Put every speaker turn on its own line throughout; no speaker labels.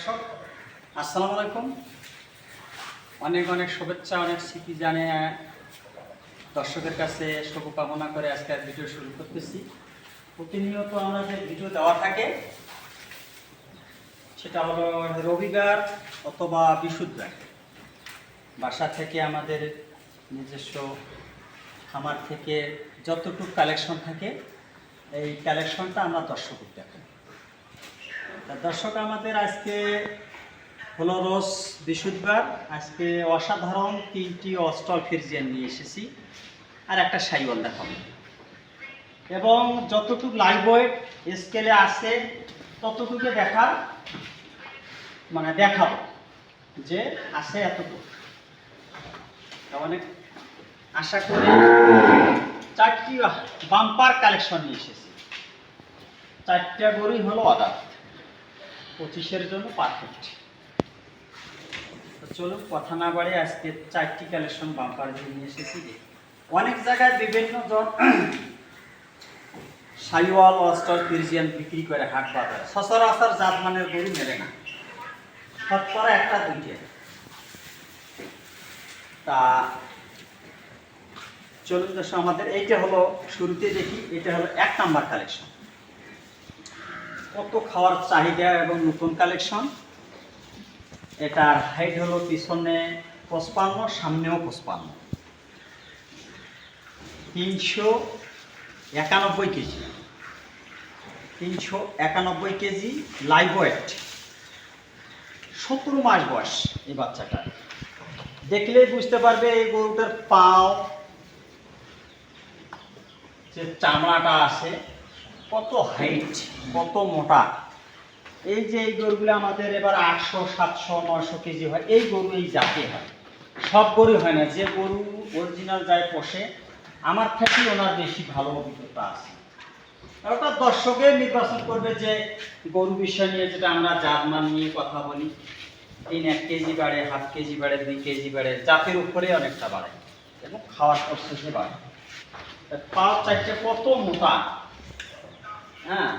দর্শক আসসালামু আলাইকুম। অনেক অনেক শুভেচ্ছা, অনেক স্মৃতি জানিয়ে দর্শকের কাছে শুভকামনা করে আজকে ভিডিও শুরু করতেছি। প্রতিনিয়ত আমরা যে ভিডিও দেওয়া থাকে সেটা হলো রবিবার অথবা বৃহস্পতিবার বাসা থেকে আমাদের নিজস্ব খামার থেকে যতটুকু কালেকশন থাকে এই কালেকশনটা আমরা দর্শকদের দেখাই। দর্শক আমাদের আজকে হলো রোজ বৃহস্পতিবার। আজকে অসাধারণ তিনটি অস্ট্রাল ফ্রিজিয়ান নিয়ে এসেছি আর একটা সাইওয়াল দেখাবো, এবং যতটুকু লাইভ ওয়েট স্কেলে আছে ততটুকু দেখাবো যে আছে এতটুকু। অনেক আশা করি চারটি বাম্পার কালেকশন নিয়ে এসেছি। চারটা গরুই হলো অর্ডার 25-এর জন্য পারফেক্ট। চলুন কথা না বাড়ে আজকে চারটি কালেকশন বাম্পার দিয়ে নিয়ে এসেছি। অনেক জায়গায় বিভিন্ন জন সাইওয়াল অস্ট্রাল ফ্রিজিয়ান বিক্রি করে হাট বাজারে, সচরাচর জাতমানের গরু মেলে না, শতকরা একটা দুইটে। তা চলুন দর্শক আমাদের এইটা হলো শুরুতে দেখি, এটা হলো 1 নাম্বার কালেকশন। কত খাওয়ার চাহিদা এবং নতুন কালেকশন। এটার হাইট হলো পিছনে 55, সামনেও 55, 391 কেজি, 391 কেজি লাইভ ওয়েট, 17 মাস বয়স। এই বাচ্চাটা দেখলেই বুঝতে পারবে এই গরুটার পাও যে চামড়াটা আছে কত হাইট, কত মোটা। এই যে এই গরুগুলো আমাদের এবার 800, 700, 900 কেজি হয়। এই গরু এই জাতে হয়, সব গরু হয় না। যে গরু অরিজিনাল যায় পোষে, আমার থেকে ওনার বেশি ভালো অভিজ্ঞতা আছে। ওটা দর্শকের নির্বাচন করবে যে গরু বিষয় নিয়ে, যেটা আমরা জাতমান নিয়ে কথা বলি। 1 কেজি বাড়ে, 1/2 কেজি বাড়ে, 2 কেজি বাড়ে, জাতের উপরে অনেকটা বাড়ে এবং খাওয়ার প্রসেসে বাড়ে। পা চারটে কত মোটা। হ্যাঁ,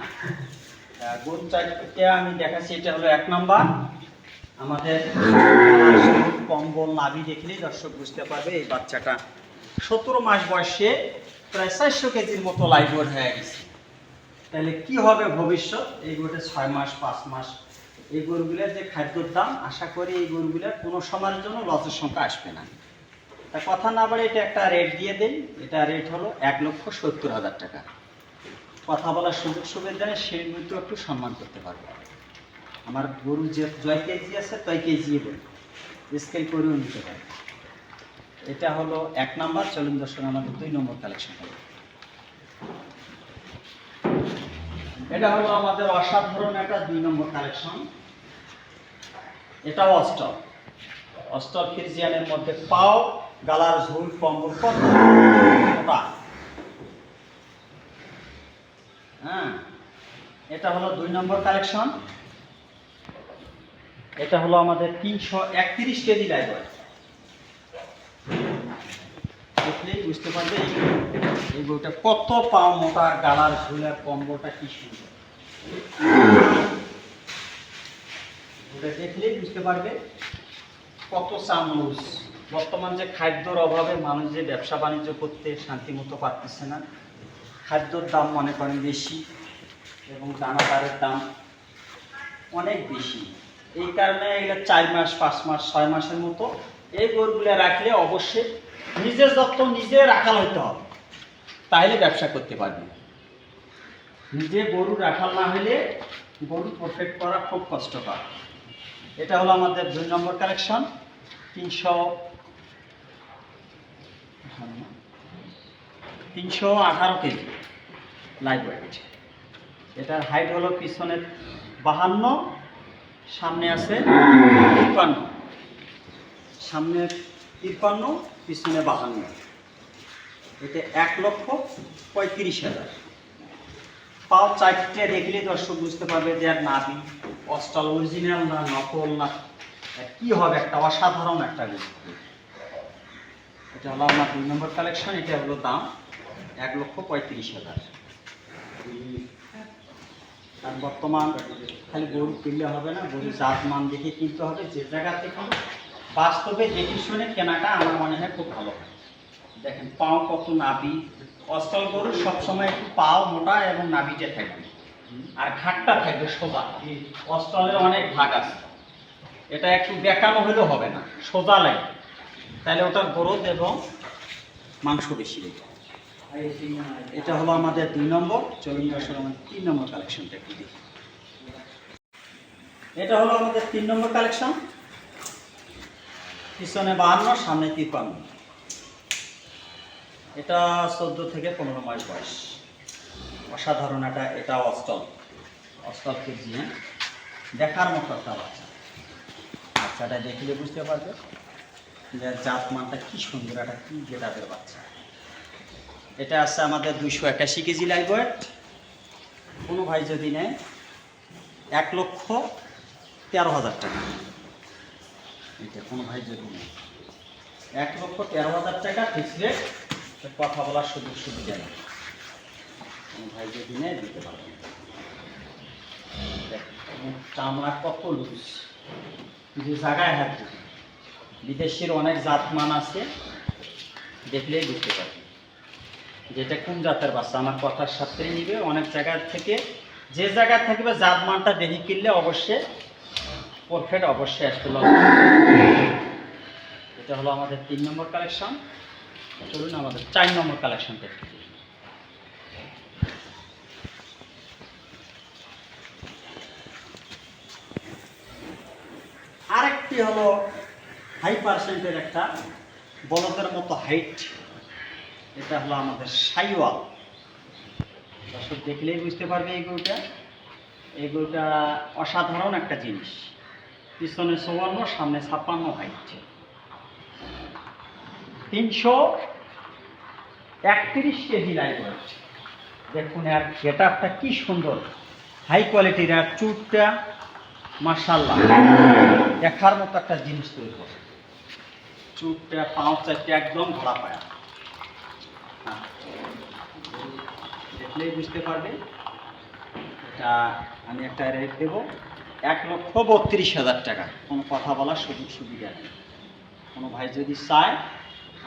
গরু চারটে আমি দেখাচ্ছি। এটা হলো 1 নাম্বার। আমাদের কম্বল নাভি দেখলেই দর্শক বুঝতে পারবে এই বাচ্চাটা 17 মাস বয়সে প্রায় 400 কেজির মতো লাইভ ওয়েট হয়ে গেছে। তাহলে কি হবে ভবিষ্যৎ? এই গরুটা 6 মাস, 5 মাস। এই গরুগুলোর যে খাদ্যর দাম, আশা করি এই গরুগুলোর কোনো সময়ের জন্য লসের সংখ্যা আসবে না। তা কথা না বলে এটা একটা রেট দিয়ে দেই। এটা রেট হলো 1,70,000 টাকা। কথা বলার সুযোগ সুবিধা নেই, সেই মতো একটু সম্মান করতে পারবো। আমার গরু যে জয় কেজি আছে তয় কেজি বলি, স্কেল করেও নিতে পারে। এটা হলো 1 নাম্বার। চলুন দর্শক আমাদের 2 নম্বর কালেকশন হবে। এটা হলো আমাদের অসাধারণ একটা 2 নম্বর কালেকশন। এটাও অস্ট্রাল ফ্রিজিয়ানের মধ্যে পাও, গালার ঝুল, কম্বল কত মোটা। হ্যাঁ, এটা হলো 2 নম্বর কালেকশন। এটা হলো আমাদের 331 কেজি লাইভ ওয়েট। দেখলেই বুঝতে পারবে এই গরুটা কত পাও মোটা, গালার ঝুলের কম্বলটা কি সুন্দর। ওটা দেখলেই বুঝতে পারবে কত চামড়। বর্তমান যে খাদ্যর অভাবে মানুষ যে ব্যবসা বাণিজ্য করতে শান্তিমতো পারতেছে না, খাদ্যর দাম মনে করেন বেশি এবং দানাদারের দাম অনেক বেশি। এই কারণে এগুলো 4 মাস, 5 মাস, 6 মাসের মতো এই গরুগুলো রাখলে অবশ্যই নিজের যত্ন নিজে রাখাল হইতে হবে, তাহলে ব্যবসা করতে পারবে। নিজে গরু রাখাল না হলে গরু প্রফিট করা খুব কষ্টকর। এটা হলো আমাদের 2 নম্বর কালেকশন। 318 KG live weight. এটার হাইট হলো পিছনের 52, সামনে আছে 53, সামনে 53, পিছনে 52। এটা 1,35,000। পাও চারটে দেখলে দর্শক বুঝতে পারবে যে আর নাভি অস্ট্রাল অরিজিনাল না নকল না কি হবে, একটা অসাধারণ একটা গরু। এটা হলো আমার 2 নম্বর কালেকশন। এটা হলো দাম 1,35,000। আর বর্তমান খালি গরু কিনলে হবে না, গরু জাত মান দেখে কিনতে হবে। যে জায়গা থেকে বাস্তবে দেখে শুনে কেনাটা আমার মনে হয় খুব ভালো হয়। দেখেন পাও কত নাভি, অস্টল গরু সবসময় একটু পাও মোটা এবং নাভিটা থাকবে আর ঘাটটা থাকবে সোজা। অস্টলের অনেক ভাগ আছে, এটা একটু বেঁকানো হলেও হবে না, সোজা লাগে, তাহলে ওটার গ্রোথ এবং মাংস বেশি দেবে। এটা হলো আমাদের 2 নম্বর। চলুন দর্শক আমাদের 3 নম্বর কালেকশনটা একটু দেখি। এটা হলো আমাদের 3 নম্বর কালেকশন। পিছনে 52, সামনে 53। এটা 14 থেকে 15 মাস বয়স। অসাধারণ এটা অস্টল কেজি। হ্যাঁ, দেখার মতো একটা বাচ্চা। বাচ্চাটা দেখলে বুঝতে পারবে যে জাত মানটা কি সুন্দর, একটা কি গেটাপের বাচ্চা। এটা আছে আমাদের 281 কেজি লাইভ ওয়েট। কোনো ভাই যদি নেয় 1,13,000 টাকা। এটা কোনো ভাই যদি নেয় 1,13,000 টাকা ফিক্সড রেট, কথা বলার সুযোগ সুবিধা নেই। কোনো ভাই যদি নেয় দিতে পারবেন। চামড়া কত লুজ, যে জায়গায় হাত দিবে। বিদেশের অনেক জাতমান আছে, দেখলেই বুঝতে পারবে যেটা কোন জাতের বাচ্চা। আমার কথার সাথেই নিবে। অনেক জায়গা থেকে যে জায়গায় থাকবে জাতমানটা দেখে কিনলে অবশ্যই পারফেক্ট অবশ্যই আসতে হবে। এটা হলো আমাদের 3 নম্বর কালেকশন। চলুন আমাদের 4 নম্বর কালেকশনটা একটু দেখি। আরেকটি হলো হাই পার্সেন্টের একটা বলদের মতো হাইট। এটা হলো আমাদের শাইওয়াল। দর্শক দেখলেই বুঝতে পারবে এই গরুটা অসাধারণ একটা জিনিস। পিছনে 54, সামনে 56 হাইট। 331 KG live weight. দেখুন আর গেটআপটা কি সুন্দর, হাই কোয়ালিটির। আর চুটটা মাশাআল্লাহ দেখার মতো একটা জিনিস তৈরি করে। চুটটা পাও চারটে একদম ধরা পায়া। দেখলেই বুঝতে পারবে। এটা আমি একটা রেট দেব 1,32,000 টাকা। কোনো কথা বলার সুযোগ সুবিধা নেই। কোনো ভাই যদি চায়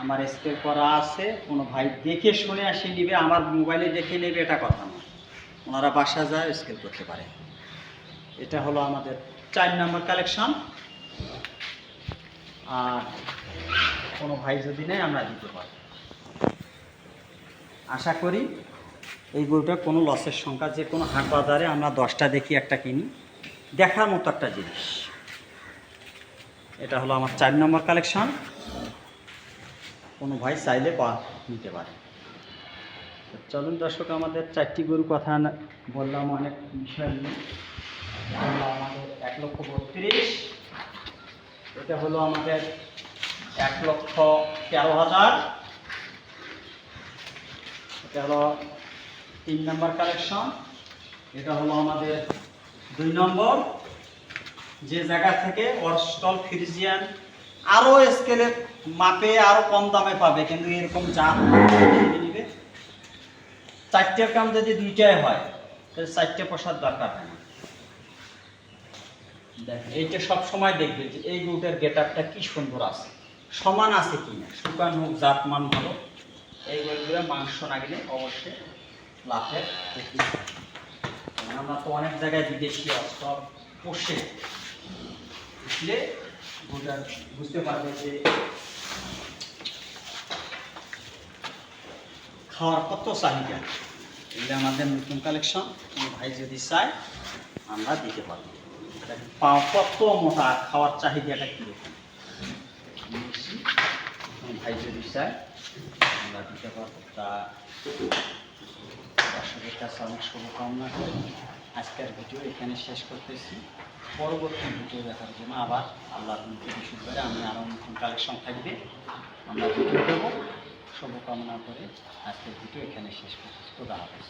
আমার স্কেল করা আছে, কোনো ভাই দেখে শুনে আসে নিবে, আমার মোবাইলে দেখে নেবে, এটা কথা না। ওনারা বাসা যায় স্কেল করতে পারে। এটা হলো আমাদের 4 নম্বর কালেকশন। আর কোনো ভাই যদি নেয় আমরা দিতে পারি। আশা করি এই গরুটা কোনো লসের সংখ্যা, যে কোনো হাট বাজারে আমরা 10টা দেখি একটা কিনি, দেখার মতো একটা জিনিস। এটা হলো আমার 4 নম্বর কালেকশন। কোনো ভাই চাইলে নিতে পারে। চলুন দর্শক আমাদের 4টি গরু কথা বললাম, অনেক বিষয় নিয়ে। আমাদের 1,32,000। এটা হলো আমাদের 1,13,000। এটা হলো 3 নম্বর কালেকশন। এটা হলো আমাদের 2 নম্বর। যে জায়গা থেকে অস্টল ফ্রিজিয়ান আরও স্কেলে মাপে আরও কম দামে পাবে, কিন্তু এরকম জাত নিবে। 4টের কাম যদি 2টাই হয় তাহলে 4টে পোষার দরকার হয় না। দেখেন এইটা সব সময় দেখবে যে এই গরুটার গেটআপটা কি সুন্দর আছে, সমান আছে কিনা, শুকান হোক, জাতমান ভালো। এই গরুগুলো মাংস না গেলে অবশ্যই লাভের। আমরা তো অনেক জায়গায় বিদেশি অস্টল পোষে, বুঝলে গরুটা বুঝতে পারবে যে খাওয়ার কত চাহিদা। এগুলো আমাদের নতুন কালেকশন। ভাই যদি চায় আমরা দিতে পারবো। পাও কত মোটা, খাওয়ার চাহিদাটা কীরকম বেশি, ভাই যদি চায় আমরা দিতে পারবো। তা দর্শকের কাছে অনেক শুভকামনা করি। আজকের ভিডিও এখানে শেষ করতেছি। পরবর্তী ভিডিও দেখার জন্য আবার আল্লাহর বিশুদ্ধ আমি আরও নতুন কালেকশন থাকবে, আমরা ভিডিও দেবো। শুভকামনা করে আজকের ভিডিও এখানে শেষ করতেছি। খোদা হাফেজ।